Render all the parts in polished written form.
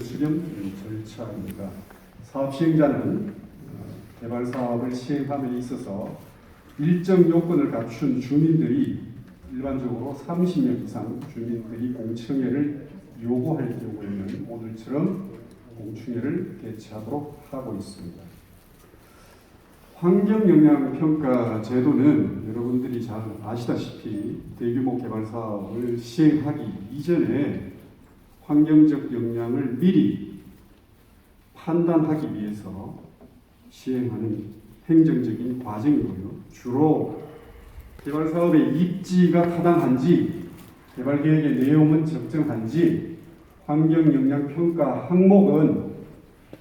수령 절차입니다. 사업 시행자는 개발 사업을 시행함에 있어서 일정 요건을 갖춘 주민들이 일반적으로 30명 이상 주민들이 공청회를 요구할 경우에는 오늘처럼 공청회를 개최하도록 하고 있습니다. 환경영향평가 제도는 여러분들이 잘 아시다시피 대규모 개발 사업을 시행하기 이전에 환경적 영향을 미리 판단하기 위해서 시행하는 행정적인 과정이고요. 주로 개발 사업의 입지가 타당한지, 개발 계획의 내용은 적정한지, 환경 영향 평가 항목은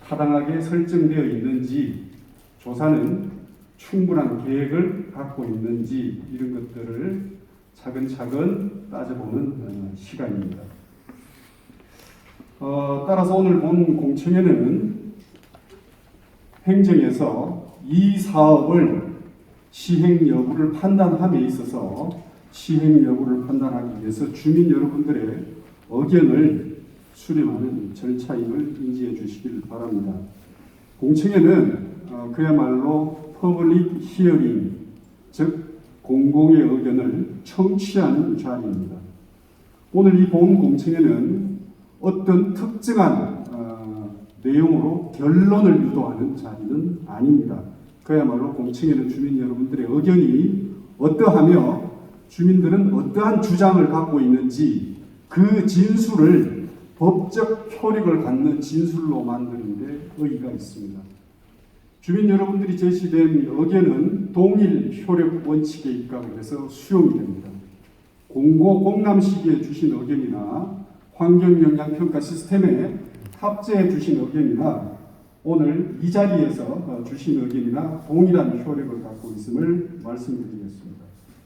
타당하게 설정되어 있는지, 조사는 충분한 계획을 갖고 있는지 이런 것들을 차근차근 따져보는 시간입니다. 따라서 오늘 본 공청회는 행정에서 이 사업을 시행 여부를 판단함에 있어서 시행 여부를 판단하기 위해서 주민 여러분들의 의견을 수렴하는 절차임을 인지해 주시길 바랍니다. 공청회는 그야말로 퍼블릭 히어링, 즉 공공의 의견을 청취하는 자리입니다. 오늘 이 본 공청회는 어떤 특정한 내용으로 결론을 유도하는 자리는 아닙니다. 그야말로 공청회는 주민 여러분들의 의견이 어떠하며 주민들은 어떠한 주장을 갖고 있는지 그 진술을 법적 효력을 갖는 진술로 만드는 데 의의가 있습니다. 주민 여러분들이 제시된 의견은 동일 효력 원칙에 입각해서 수용이 됩니다. 공고 공람 시기에 주신 의견이나 환경영향평가 시스템에 탑재해 주신 의견이나 오늘 이 자리에서 주신 의견이나 동일한 효력을 갖고 있음을 말씀드리겠습니다.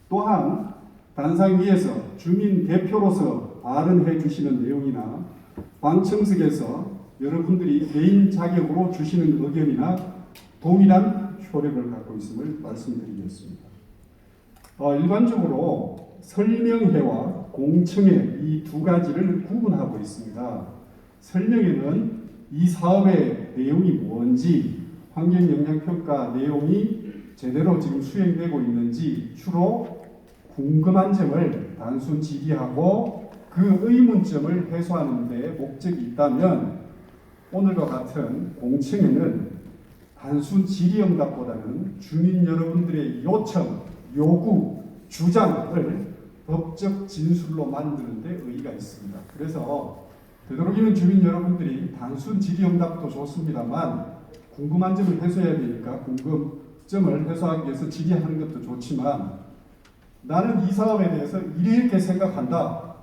또한 단상위에서 주민 대표로서 발언해 주시는 내용이나 방청석에서 여러분들이 개인 자격으로 주시는 의견이나 동일한 효력을 갖고 있음을 말씀드리겠습니다. 일반적으로 설명회와 공청회 이 두 가지를 구분하고 있습니다. 설명회는 이 사업의 내용이 뭔지, 환경영향평가 내용이 제대로 지금 수행되고 있는지 주로 궁금한 점을 단순 질의하고 그 의문점을 해소하는 데 목적이 있다면 오늘과 같은 공청회는 단순 질의응답보다는 주민 여러분들의 요청, 요구, 주장을 법적 진술로 만드는 데 의의가 있습니다. 그래서 되도록이면 주민 여러분들이 단순 질의응답도 좋습니다만 궁금한 점을 해소해야 되니까 궁금점을 해소하기 위해서 질의하는 것도 좋지만 나는 이 사업에 대해서 이렇게 생각한다.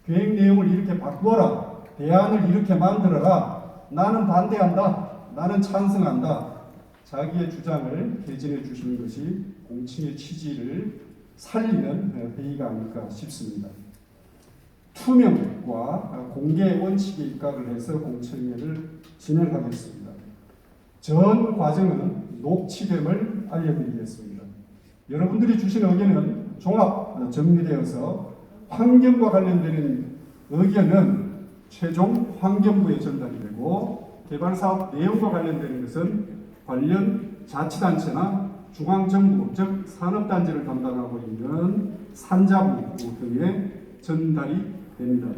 계획 내용을 이렇게 바꾸어라. 대안을 이렇게 만들어라. 나는 반대한다. 나는 찬성한다. 자기의 주장을 개진해 주시는 것이 공청회 취지를 살리는 회의가 아닐까 싶습니다. 투명과 공개 원칙에 입각을 해서 공청회를 진행하겠습니다. 전 과정은 녹취됨을 알려드리겠습니다. 여러분들이 주신 의견은 종합 정리되어서 환경과 관련되는 의견은 최종 환경부에 전달이 되고 개발사업 내용과 관련되는 것은 관련 자치단체나 중앙정부, 즉 산업단지를 담당하고 있는 산자부 등에 전달이 됩니다.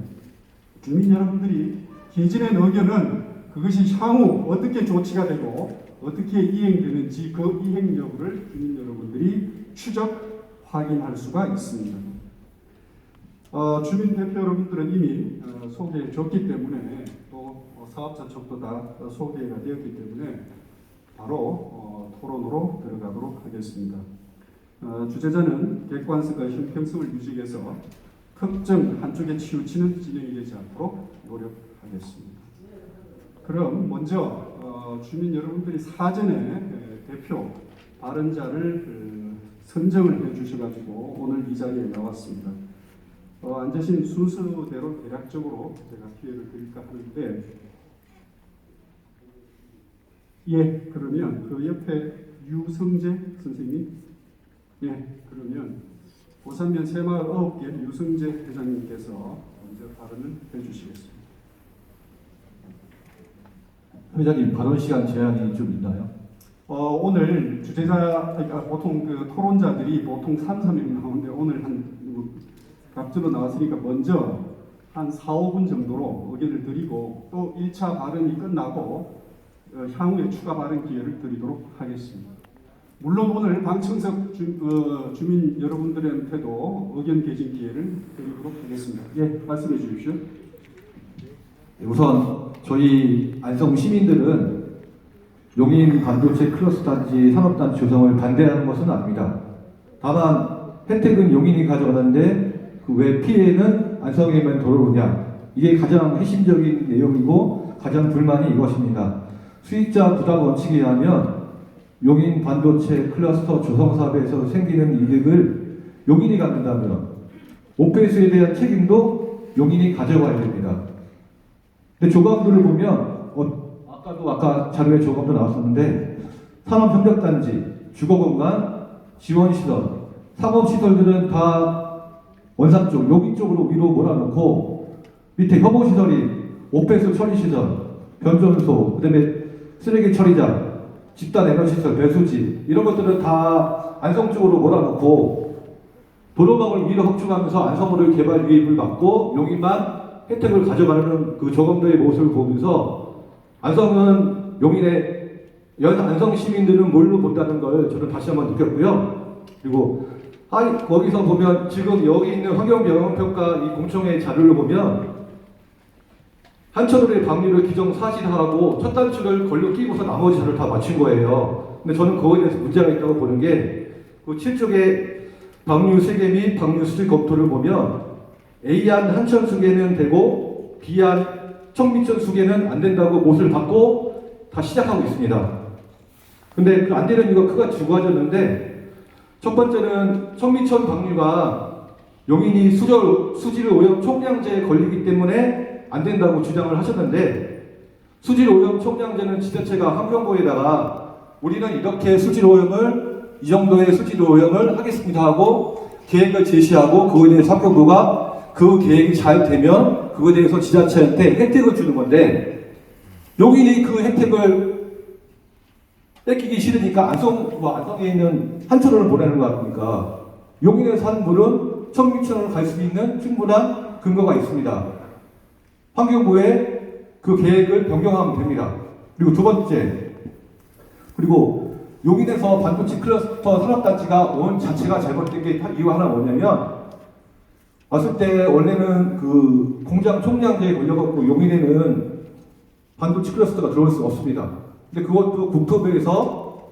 주민 여러분들이 개진한 의견은 그것이 향후 어떻게 조치가 되고 어떻게 이행되는지 그 이행 여부를 주민 여러분들이 추적 확인할 수가 있습니다. 주민 대표 여러분들은 이미 소개해 줬기 때문에 또 사업자 쪽도 다 소개가 되었기 때문에 바로 토론으로 들어가도록 하겠습니다. 주재자는 객관성과 형평성을 유지해서 특정 한쪽에 치우치는 진행이 되지 않도록 노력하겠습니다. 그럼 먼저 주민 여러분들이 사전에 대표 발언자를 선정을 해주셔가지고 오늘 이 자리에 나왔습니다. 앉으신 순서대로 대략적으로 제가 기회를 드릴까 하는데 예, 그러면 그 옆에 유성재 선생님, 예, 그러면 오산면 새마을 9개 유성재 회장님께서 먼저 발언을 해주시겠습니다. 회장님 발언 시간 제한이 좀 있나요? 오늘 주제자, 그러니까 보통 그 토론자들이 보통 3, 3명 나오는데 오늘 갑자기 나왔으니까 먼저 한 4, 5분 정도로 의견을 드리고 또 1차 발언이 끝나고 향후에 추가 발언 기회를 드리도록 하겠습니다. 물론 오늘 방청석 주민 여러분들한테도 의견 개진 기회를 드리도록 하겠습니다. 예, 말씀해 주십시오. 우선 저희 안성 시민들은 용인 반도체 클러스터 단지 산업단지 조성을 반대하는 것은 아닙니다. 다만 혜택은 용인이 가져가는데 그 왜 피해는 안성에만 돌아오냐, 이게 가장 핵심적인 내용이고 가장 불만이 이것입니다. 수익자 부담 원칙에 의하면 용인 반도체 클러스터 조성 사업에서 생기는 이득을 용인이 갖는다면 오페스에 대한 책임도 용인이 가져가야 됩니다. 근데 조감도를 보면 아까 자료에 조감도 나왔었는데 산업협력단지, 주거공간, 지원시설, 상업시설들은 다 원산 쪽, 여기 쪽으로 위로 몰아놓고 밑에 혐오시설이 오페스 처리시설, 변전소, 그 다음에 쓰레기 처리장, 집단 에너시설, 배수지 이런 것들은 다 안성 쪽으로 몰아놓고 도로망을 위로 확충하면서 안성으로 개발 유입을 막고 용인만 혜택을 가져가려는 그 조감도의 모습을 보면서 안성은 용인의 안성 시민들은 뭘로 본다는 걸 저는 다시 한번 느꼈고요. 그리고 거기서 보면 지금 여기 있는 환경영향평가 이 공청회 자료를 보면 한천호의 방류를 기정 사실화하고 첫 단추를 걸려 끼고서 나머지 자료를 다 맞춘 거예요. 근데 저는 그거에 대해서 문제가 있다고 보는 게 그 7쪽에 방류 세계 및 방류 수질 검토를 보면 A안 한천 수계는 되고 B안 청미천 수계는 안 된다고 못을 받고 다 시작하고 있습니다. 근데 그 안 되는 이유가 크게 두 가지였는데 첫 번째는 청미천 방류가 용인이 수질 오염 총량제에 걸리기 때문에 안 된다고 주장을 하셨는데 수질 오염 총량제는 지자체가 환경부에다가 우리는 이렇게 수질 오염을 이 정도의 수질 오염을 하겠습니다 하고 계획을 제시하고 그거에 대해서 환경부가 그 계획이 잘 되면 그거에 대해서 지자체한테 혜택을 주는 건데 용인이 그 혜택을 뺏기기 싫으니까 안성에 있는 한천호를 보내는 거 아닙니까? 용인에서 산 물은 청미천으로 갈 수 있는 충분한 근거가 있습니다. 환경부에 그 계획을 변경하면 됩니다. 그리고 두 번째, 그리고 용인에서 반도체 클러스터 산업단지가 원 자체가 잘못된 게 이유가 하나 뭐냐면 왔을 때 원래는 그 공장 총량제에 걸려갖고 용인에는 반도체 클러스터가 들어올 수 없습니다. 근데 그것도 국토부에서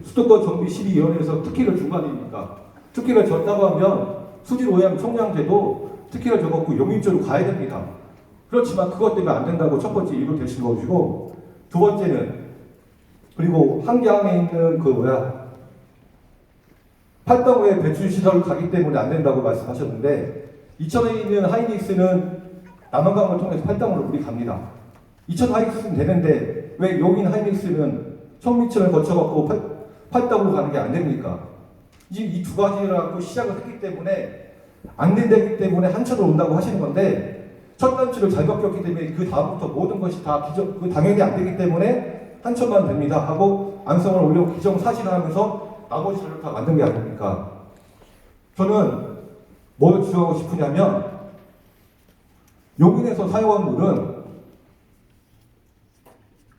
수도권 정비 심의위원회에서 특혜를 준 거 아닙니까? 특혜를 줬다고 하면 수질 오염 총량제도 특혜를 줘갖고 용인 쪽으로 가야 됩니다. 그렇지만 그것 때문에 안 된다고 첫 번째 이유로 되신 것이고 두 번째는 그리고 한강에 있는 팔당호에 배출시설 가기 때문에 안 된다고 말씀하셨는데 이천에 있는 하이닉스는 남한강을 통해서 팔당호로 물이 갑니다. 이천 하이닉스는 되는데 왜 용인 하이닉스는 청미천을 거쳐갖고 팔당으로 가는 게 안 됩니까? 지금 이 두 가지를 갖고 시작을 했기 때문에 안 된다기 때문에 한천으로 온다고 하시는 건데 첫 단추를 잘 벗겼기 때문에 그 다음부터 모든 것이 다 당연히 안 되기 때문에 한천만 됩니다 하고 안성을 올려 기정사실화하면서 나머지 자료를 다 만든 게 아닙니까? 저는 뭘 주장하고 싶으냐면 용인에서 사용한 물은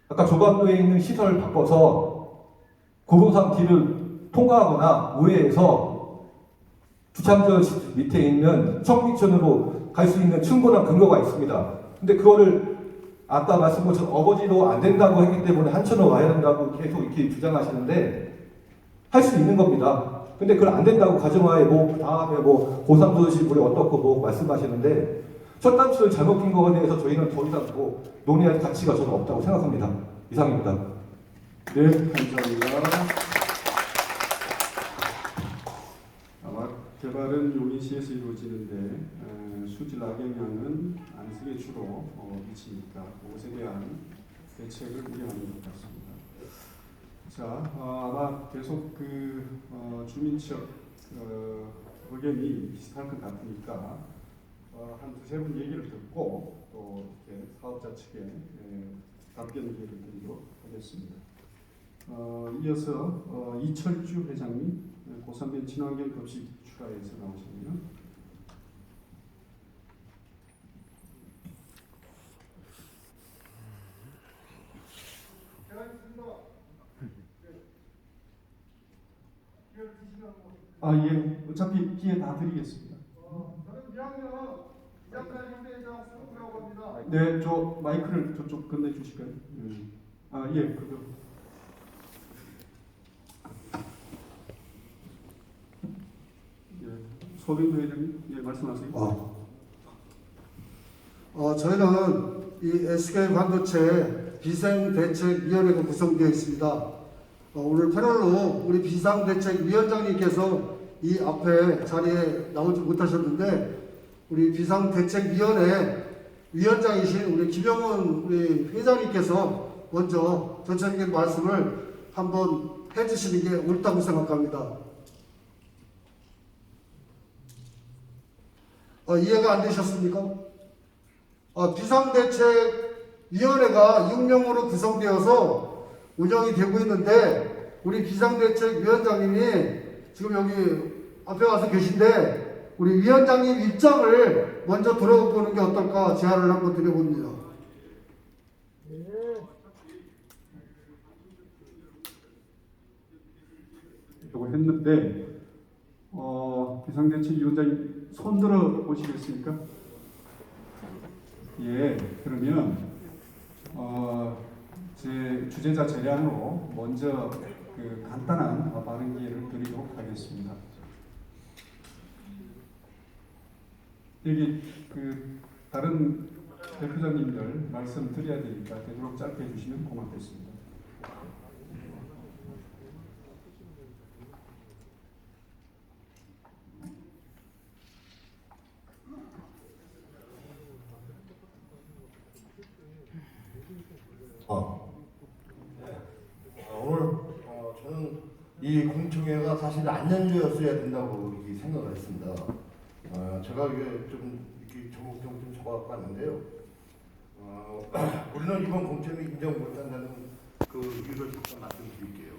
아까 조감도에 있는 시설을 바꿔서 고도산 길을 통과하거나 우회해서 주창전 밑에 있는 청미천으로 갈 수 있는 충분한 근거가 있습니다. 근데 그거를 아까 말씀 것처럼 어거지로 안 된다고 했기 때문에 한천으로 와야 된다고 계속 이렇게 주장하시는데 할 수 있는 겁니다. 근데 그걸 안 된다고 가정하에 다음에 고삼도시 물이 어떻고 말씀하시는데 첫 단추를 잘못 낀 거에 대해서 저희는 더 이상 논의할 가치가 저는 없다고 생각합니다. 이상입니다. 네, 감사합니다. 아마 개발은 용인시에서 이루어지는데 수질 악영향은 안성에 주로 미치니까 그것에 대한 대책을 우려하는 것 같습니다. 자, 아마 계속 주민 측 의견이 비슷할 것 같으니까 한 두세 분 얘기를 듣고 또 이렇게 사업자 측에 답변 기회를 드리도록 하겠습니다. 이어서 이철주 회장님 고산변 친환경 급식 추가해서 나오시면. 예, 어차피 기회 다 드리겠습니다. 저는 2학년 이장단 현대회장 수석이라고 합니다. 네, 저 마이크를 저쪽 건네주실까요? 예, 그거. 예, 소병도 회장님, 예, 말씀하세요. 저희는 이 SK 반도체 비상대책위원회가 구성되어 있습니다. 오늘 패널로 우리 비상대책위원장님께서 이 앞에 자리에 나오지 못하셨는데 우리 비상대책위원회 위원장이신 우리 김영훈 우리 회장님께서 먼저 전체적인 말씀을 한번 해주시는 게 옳다고 생각합니다. 이해가 안 되셨습니까? 비상대책위원회가 6명으로 구성되어서 운영이 되고 있는데 우리 비상대책위원장님이 지금 여기 앞에 와서 계신데 우리 위원장님 입장을 먼저 들어보는 게 어떨까 제안을 한번 드려봅니다. 이거 했는데 비상대책위원장님 손 들어 보시겠습니까? 예, 그러면 제 주제자 재량으로 먼저 그 간단한 발언 기회를 드리도록 하겠습니다. 여기 그 다른 대표자님들 말씀 드려야 되니까 되도록 짧게 해주시면 고맙겠습니다. 오늘 저는 이 공청회가 사실 안 열렸어야 된다고 이렇게 생각을 했습니다. 제가 이게 좀 이렇게 조목조목 좀 적어갖고 왔는데요. 우리는 이번 공청회 인정 못한다는 그 이유를 잠깐 말씀드릴게요.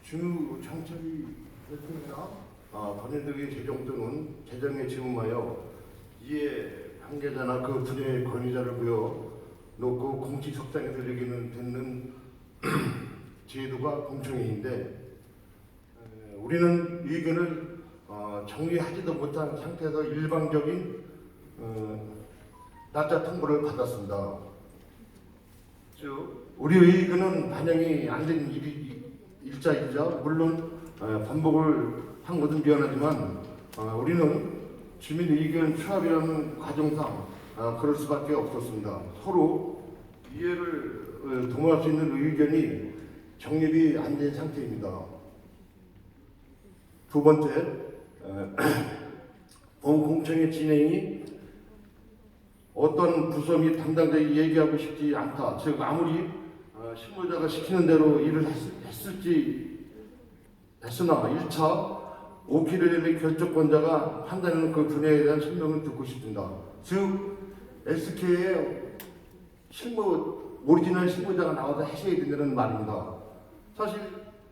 주창철이 대통령이나 본인들의 재정 또는 재정에 지원하여 이해 관계자나 그 분야의 권위자를 놓고 공직석상에 들리기는 듣는 제도가 공청회인데 우리는 의견을 정리하지도 못한 상태에서 일방적인 날짜 통보를 받았습니다. 즉 우리 의견은 반영이 안 된 일자이자 물론 반복을 한 것은 미안하지만 우리는 주민 의견 수합이라는 과정상 그럴 수밖에 없었습니다. 서로 이해를 도모할 수 있는 의견이 정립이 안 된 상태입니다. 두 번째, 본 공청회 진행이 어떤 부서 및 담당자에게 얘기하고 싶지 않다. 즉 아무리 실무자가 시키는 대로 일을 했으나 1차 오피레벨의 결정권자가 판단하는 그 분야에 대한 설명을 듣고 싶습니다. 즉 SK의 오리지널 실무자가 나와서 하셔야 된다는 말입니다. 사실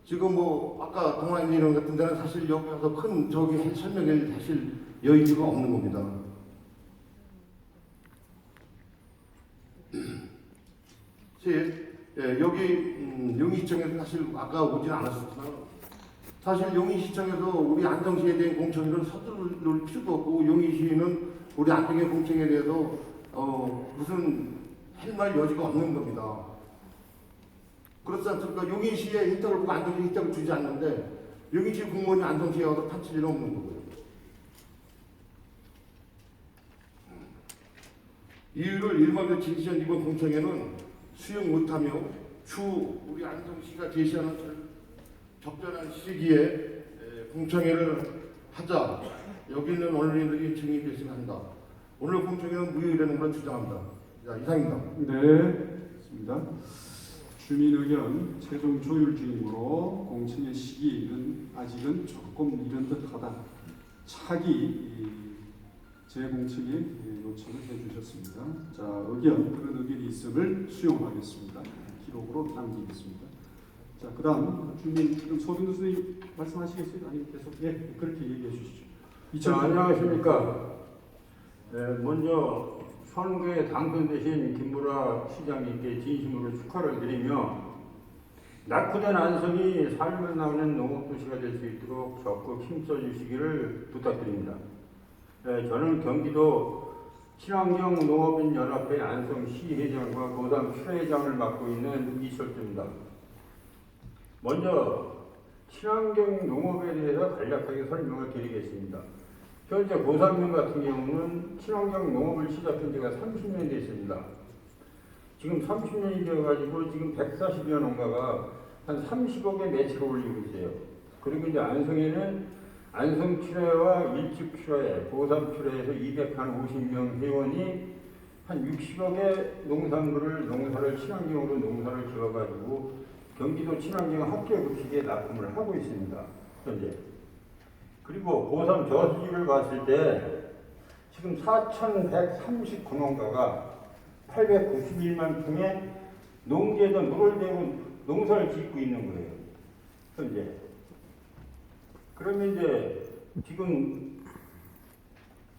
지금 아까 동아인이론 같은 데는 사실 여기 와서 큰 설명을 사실 여유가 없는 겁니다. 여기 용인시청에서 사실 아까 오진 않았었지만 사실 용인시청에서 우리 안정시에 대한 공청회는 서두를 필요도 없고 용인시는 우리 안정의 공청회에 대해서 무슨 할 말 여지가 없는 겁니다. 그렇지 않습니까? 용인시에 혜택을 보고 안정시에 혜택을 주지 않는데 용인시 공무원이 안정시에 와서 판칠 일은 없는 거고요. 이유를 일반적으로 제시한 이번 공청회는 수용 못하며 우리 안정시가 제시하는 적절한 시기에 공청회를 하자 여기는 언론인들이 증인됐으면 한다. 오늘 공청회는 무효라는 걸 주장합니다. 자, 이상입니다. 네, 좋습니다. 주민 의견 최종 조율 중이므로 공청회 시기는 아직은 조금 이른 듯하다. 차기 재공측이 요청을 해주셨습니다. 자, 그런 의견이 있음을 수용하겠습니다. 기록으로 남기겠습니다. 자, 그다음 주민 소빙도 선생님 말씀하시겠어요? 아니면 계속 그렇게 얘기해 주시죠. 자, 안녕하십니까. 먼저 선거에 당선되신 김무라 시장님께 진심으로 축하를 드리며 낙후된 안성이 삶을 나누는 농업도시가 될 수 있도록 적극 힘써 주시기를 부탁드립니다. 저는 경기도 친환경 농업인 연합회 안성시 회장과 고담 출회장을 맡고 있는 이철주입니다. 먼저 친환경 농업에 대해서 간략하게 설명을 드리겠습니다. 현재 고삼면 같은 경우는 친환경 농업을 시작한 지가 30년 됐습니다. 지금 30년이 되어가지고 지금 140여 농가가 한 30억의 매출을 올리고 있어요. 그리고 이제 안성에는 안성 출회와 일축 출회, 고삼 출회에서 250명 회원이 한 60억의 농사를 친환경으로 농사를 지어가지고 경기도 친환경 합계급식에 납품을 하고 있습니다. 현재. 그리고 고3 저수지를 봤을 때 지금 4,139농가가 891만 평의 농지에다 물을 대고 농사를 짓고 있는 거예요. 현재. 그러면 이제 지금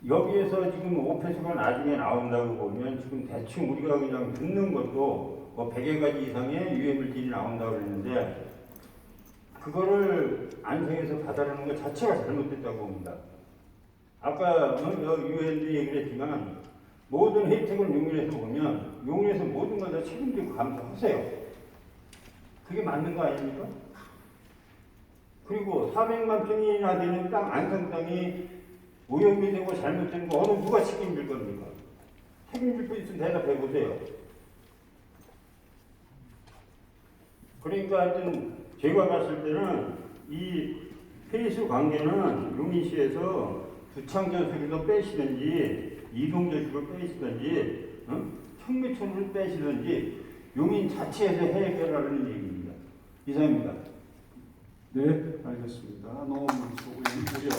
여기에서 지금 오폐수가 나중에 나온다고 보면 지금 대충 우리가 그냥 듣는 것도 뭐 100여 가지 이상의 유해물질이 나온다고 그랬는데 그거를 안성에서 받아내는 것 자체가 잘못됐다고 봅니다. 아까 유엔들이 얘기를 했지만 모든 혜택을 용인해서 보면 용인해서 모든 걸 다 책임지고 감수하세요. 그게 맞는 거 아닙니까? 그리고 400만 평이나 되는 땅, 안성 땅이 오염이 되고 잘못된 거 어느 누가 책임질 겁니까? 책임질 분 있으면 대답해 보세요. 그러니까 하여튼 제가 봤을 때는 이 폐수 관계는 용인시에서 부창저수를 빼시든지 이동저수를 빼시든지 청미천을 빼시든지 용인 자체에서 해결하라는 얘기입니다. 이상입니다. 네, 알겠습니다. 너무 수고했고요.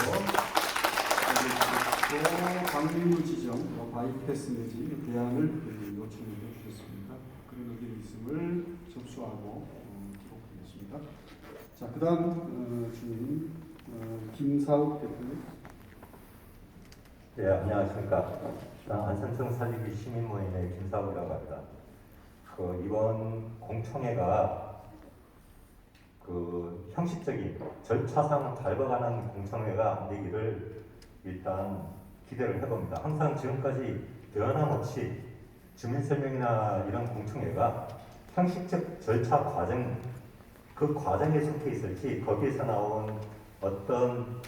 강민우 지정 바이패스 내지 대안을 요청해 주셨습니다. 그런 의견이 있음을 접수하고 기록하겠습니다. 자, 그다음 주민 김사욱 대표님. 네, 안녕하십니까. 안산청 살리기 시민모임의 김사욱이라고 합니다. 이번 공청회가 형식적인 절차상 밟아가는 공청회가 안 되기를 일단 기대를 해봅니다. 항상 지금까지 변함없이 주민설명이나 이런 공청회가 형식적 절차 과정, 그 과정에 속해 있을지 거기에서 나온 어떤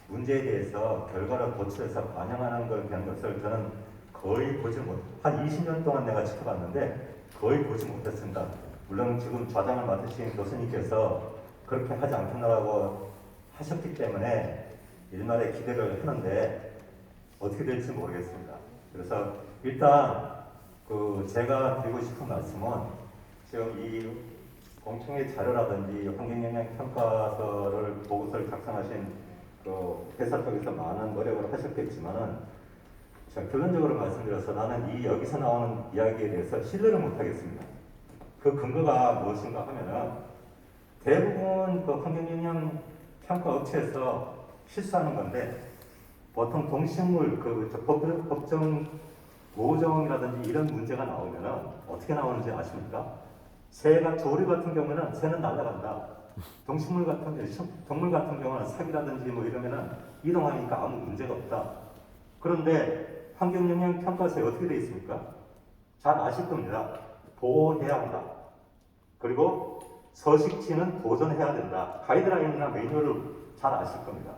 문제에 대해서 결과를 도출해서 반영하는 걸 된 것을 저는 거의 보지 한 20년 동안 내가 지켜봤는데 거의 보지 못했습니다. 물론 지금 좌장을 맡으신 교수님께서 그렇게 하지 않겠다고 하셨기 때문에 일말의 기대를 하는데 어떻게 될지 모르겠습니다. 그래서 일단 제가 드리고 싶은 말씀은 지금 이 공청회 자료라든지 환경영향평가서를 보고서를 작성하신 회사 쪽에서 많은 노력을 하셨겠지만은 결론적으로 말씀드려서 나는 여기서 나오는 이야기에 대해서 신뢰를 못하겠습니다. 그 근거가 무엇인가 하면은 대부분 환경영향 평가 업체에서 실수하는 건데 보통 동식물 법정 모정이라든지 이런 문제가 나오면은 어떻게 나오는지 아십니까? 조류 같은 경우는 새는 날아간다. 동물 같은 경우는 사기라든지 이러면은 이동하니까 아무 문제가 없다. 그런데 환경영향 평가서에 어떻게 되어 있습니까? 잘 아실 겁니다. 보호해야 한다. 그리고 서식지는 보존해야 된다. 가이드라인이나 매뉴얼을 잘 아실 겁니다.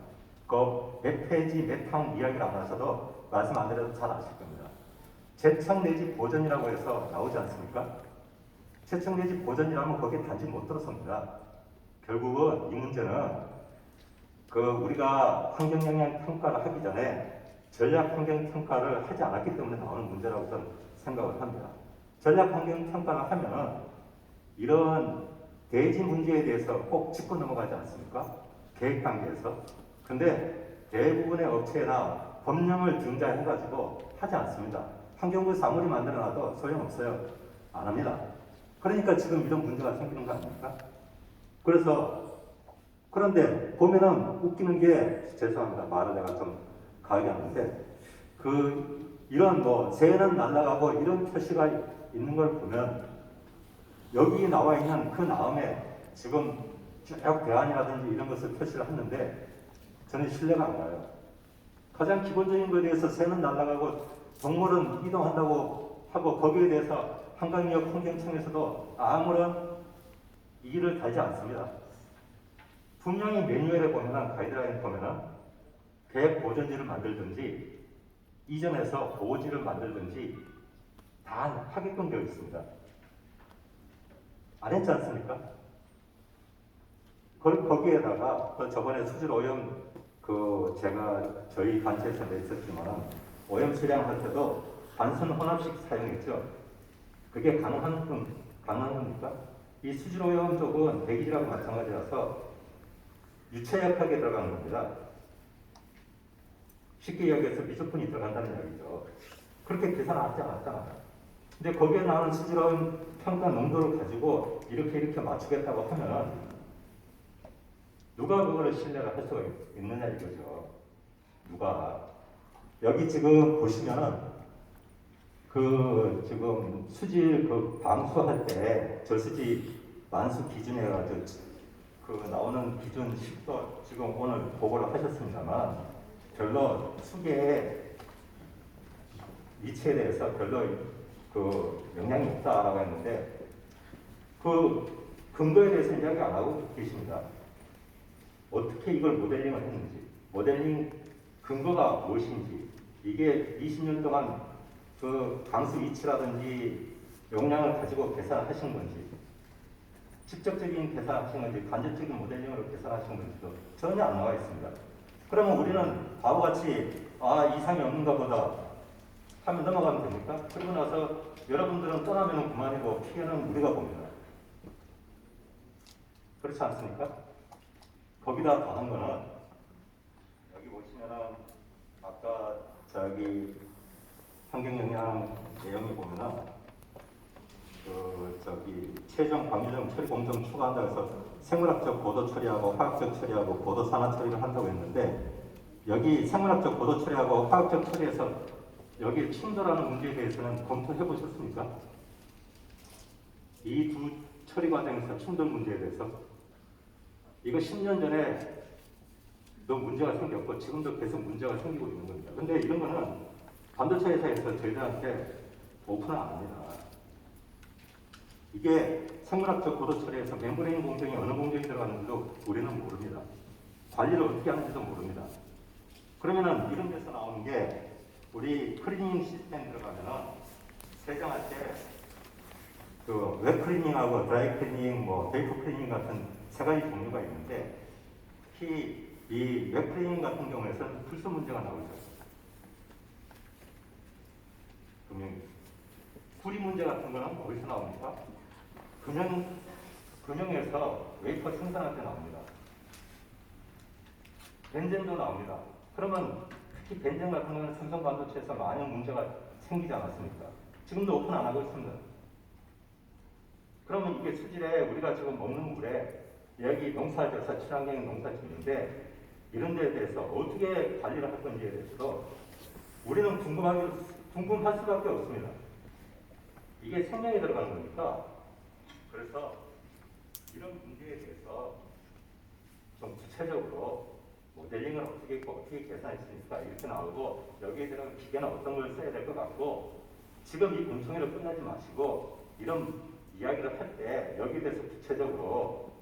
몇 페이지, 몇 항 이야기를 안 하셔도 말씀 안 드려도 잘 아실 겁니다. 재청 내지 보존이라고 해서 나오지 않습니까? 재청 내지 보존이라면 거기에 단지 못 들어섭니다. 결국은 이 문제는 우리가 환경영향 평가를 하기 전에 전략 환경 평가를 하지 않았기 때문에 나오는 문제라고 저는 생각을 합니다. 전략 환경 평가를 하면은 이런 대지 문제에 대해서 꼭 짚고 넘어가지 않습니까? 계획 단계에서. 근데 대부분의 업체나 법령을 등장해가지고 하지 않습니다. 환경부에서 아무리 만들어놔도 소용없어요. 안 합니다. 그러니까 지금 이런 문제가 생기는 거 아닙니까? 그런데 보면은 웃기는 게, 죄송합니다. 말을 내가 좀 가하게 하는데, 이런 새는 날아가고 이런 표시가 있는 걸 보면, 여기 나와 있는 그 다음에 지금 쭉 대안이라든지 이런 것을 표시를 했는데, 저는 신뢰가 안 가요. 가장 기본적인 것에 대해서 새는 날아가고 동물은 이동한다고 하고, 거기에 대해서 한강역 환경청에서도 아무런 이의를 달지 않습니다. 분명히 매뉴얼에 보면은, 가이드라인에 보면은 계획 보전지를 만들든지 이전에서 보호지를 만들든지 다 하게끔 되어 있습니다. 안 했지 않습니까? 거기에다가 저번에 수질 오염 제가 저희 단체에서 냈었지만, 오염 처리할 때도 단순 혼합식 사용했죠. 그게 가능한 겁니까? 이 수질 오염 쪽은 대기질하고 마찬가지라서 유체역학에 들어가는 겁니다. 쉽게 이야기해서 미적분이 들어간다는 이야기죠. 그렇게 계산하지 않았잖아요. 근데 거기에 나오는 수질 오염 평가 농도를 가지고 이렇게 맞추겠다고 하면 누가 그거를 신뢰를 할 수가 있느냐 이거죠. 누가. 여기 지금 보시면은 지금 수질 방수할 때 저수지 만수 기준에 가지고 나오는 기준 10도 지금 오늘 보고를 하셨습니다만, 별로 수계의 이치에 대해서 별로 영향이 없다라고 했는데, 근거에 대해서 이야기 안 하고 계십니다. 어떻게 이걸 모델링을 했는지, 모델링 근거가 무엇인지, 이게 20년 동안 강수 이치라든지 용량을 가지고 계산하신 건지, 직접적인 계산하신 건지, 간접적인 모델링으로 계산하신 건지도 전혀 안 나와 있습니다. 그러면 우리는 바보같이 이상이 없는가 보다 하면 넘어가면 됩니까? 그리고 나서 여러분들은 떠나면 그만이고 피해는 우리가 봅니다. 그렇지 않습니까? 거기다 더한 거는, 여기 보시면은 아까 환경영향 내용에 보면은 최종 방류정 처리 공정 추가한다고 해서 생물학적 고도 처리하고 화학적 처리하고 고도 산화 처리를 한다고 했는데, 여기 생물학적 고도 처리하고 화학적 처리에서 여기 충돌하는 문제에 대해서는 검토해 보셨습니까? 이 두 처리 과정에서 충돌 문제에 대해서 이거 10년 전에도 문제가 생겼고 지금도 계속 문제가 생기고 있는 겁니다. 근데 이런 거는 반도체 회사에서 저희들한테 오픈을 안 합니다. 이게 생물학적 고도 처리에서 멤브레인 공정이 어느 공정이 들어가는지도 우리는 모릅니다. 관리를 어떻게 하는지도 모릅니다. 그러면은 이런 데서 나오는 게, 우리 클리닝 시스템 들어가면은 세정할 때 웹 클리닝하고 드라이 클리닝, 베이퍼 클리닝 같은 세 가지 종류가 있는데, 특히 이 웹 클리닝 같은 경우에는 불소 문제가 나오죠. 분명히 구리 문제 같은 거는 어디서 나옵니까? 금형에서 웨이퍼 생산할 때 나옵니다. 벤젠도 나옵니다. 그러면 특히 벤젠 같은 거는 삼성 반도체에서 많은 문제가 생기지 않았습니까? 지금도 오픈 안 하고 있습니다. 그러면 이게 수질에, 우리가 지금 먹는 물에 여기 농사져서 친환경 농사 짓는데, 이런 데에 대해서 어떻게 관리를 할 건지에 대해서도 우리는 궁금할 수밖에 없습니다. 이게 생명이 들어가는 거니까. 그래서 이런 문제에 대해서 좀 구체적으로 모델링을 어떻게 했고 어떻게 계산할 수 있을까 이렇게 나오고, 여기에 대한 기계는 어떤 걸 써야 될 것 같고, 지금 이 공청회를 끝내지 마시고 이런 이야기를 할 때 여기에 대해서 구체적으로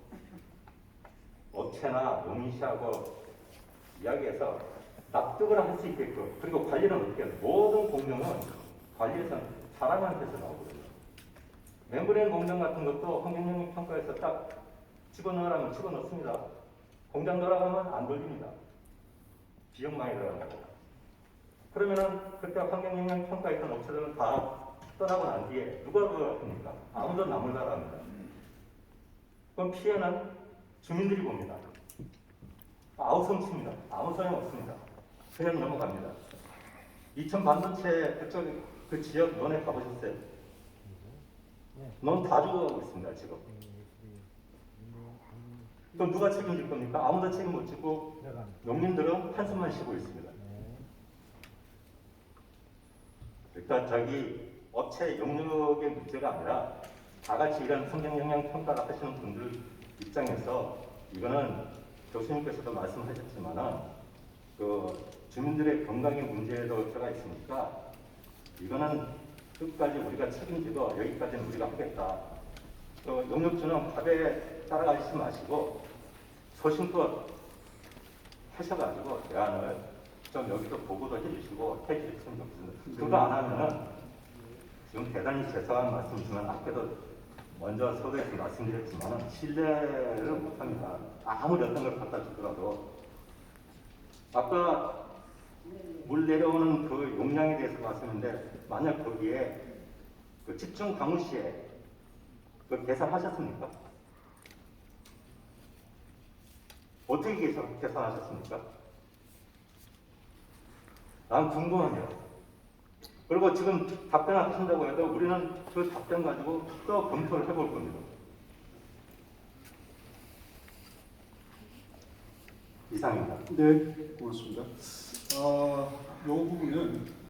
업체나 용인시하고 이야기해서 납득을 할 수 있게끔, 그리고 관리는 어떻게 해요? 모든 공정은 관리에서는 사람한테서 나오거든요. 멤브레인 공정 같은 것도 환경영향 평가에서 딱 집어넣으라면 집어넣습니다. 공장 돌아가면 안 돌립니다. 비용 많이 들어가고. 그러면은 그때 환경영향 평가했던 업체들은 다 떠나고 난 뒤에 누가 그걸 합니까? 아무도 남을 나라합니다. 그럼 피해는 주민들이 봅니다. 아우성칩니다. 아무 소용 없습니다. 그냥 넘어갑니다. 이천 반도체 그쪽 그 지역 논에 가보셨어요? 논 다 죽어가고 있습니다 지금. 그럼 누가 책임질 겁니까? 아무도 책임 못 지고 농민들은 한숨만 쉬고 있습니다. 그러니까 저기 업체 용역의 문제가 아니라 다 같이 이런 환경 영향 평가를 하시는 분들 입장에서 이거는 교수님께서도 말씀하셨지만은 그 주민들의 건강의 문제도 들어가 있으니까 이거는 끝까지 우리가 책임지고 여기까지는 우리가 하겠다. 그 용역주는 밥에 따라가시지 마시고 소신껏 하셔가지고 대안을 좀 여기서 보고도 해주시고 해주셨으면 좋겠습니다. 그거 안 하면은 지금 대단히 죄송한 말씀이지만 아까도 먼저 서두에서 말씀드렸지만 신뢰를 못합니다. 아무리 어떤 걸 갖다 주더라도 아까 물 내려오는 그 용량에 대해서 말씀인데 만약 거기에 그 집중 강우 시에 그 계산하셨습니까? 어떻게 계산하셨습니까? 난 궁금해요. 그리고 지금 답변을 하신다고 해도 우리는 그 답변 가지고 또 검토를 해볼 겁니다. 이상입니다. 네, 고맙습니다. 요 부분은